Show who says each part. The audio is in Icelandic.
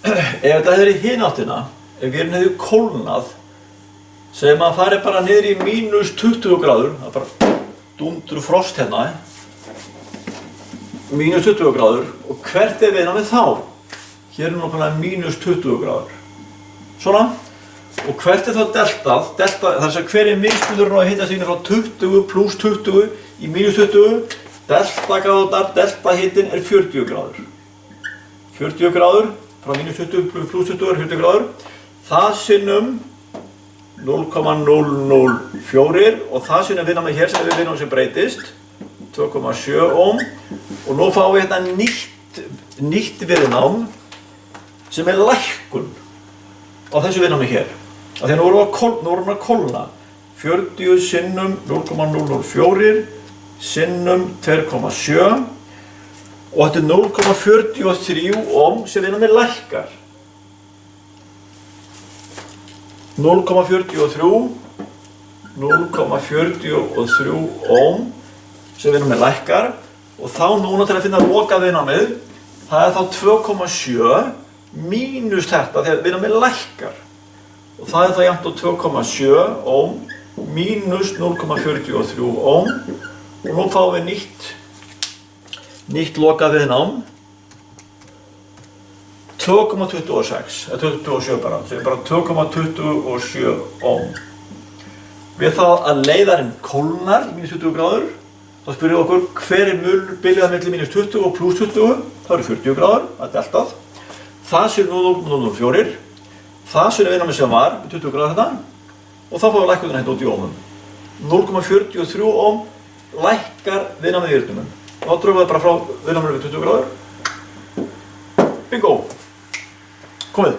Speaker 1: ef þetta hefði í hina áttina, ef vélin hefði kólnað, segjum að fari bara niður í -20 gráður, það er bara dundur frost hérna, -20 gráður, og hvert er viðnámið þá? Hér er nákvæmlega -20 gráður. Svona. Og hvert er þá deltað? Það er hver er mismunurinn á hitastiginu frá 20 + 20 í -20. Deltagráðurnar, deltahitinn er 40 gráður. 40 gráður frá -20 + 20 er 40 gráður. Það sinnum 0,004 og það sinnum viðnámið hér sem við viðnámið sem breytist. 2,7 ohm. Og nú fáum við hérna nýtt viðnám sem er lækkun á þessu viðnámi hér. Af því að nú erum við að kólna. 40 sinnum 0,004 sinnum 2,7 og þetta er 0,43 ohm sem viðnámi lækkar. 0,43 ohm sem viðnámi lækkar og þá núna til að finna loka viðnámið, það er þá 2,7 mínus þetta þegar viðnámið lækkar. Og það er þá jafnt á 2,7 ohm mínus 0,43 ohm og nú fáum við nýtt lokað viðnám 2,26 eða 27 bara, sem er bara 2,27 ohm. Við þá að leiðarinn kólnar í -20 gráður, þá spyrjum við okkur hver er bilið milli -20 og +20, það eru 40 gráður, það er deltað. Það sé 0,004. Það sé viðnámið sem var, 20 gráður þetta, og þá fáum við lækkunina hérna út í ohmum. 0,43 ohm lækkar viðnámið í yrnum. Þá drögum við bara frá viðnámið við 20 gráður. Bingo! Komið!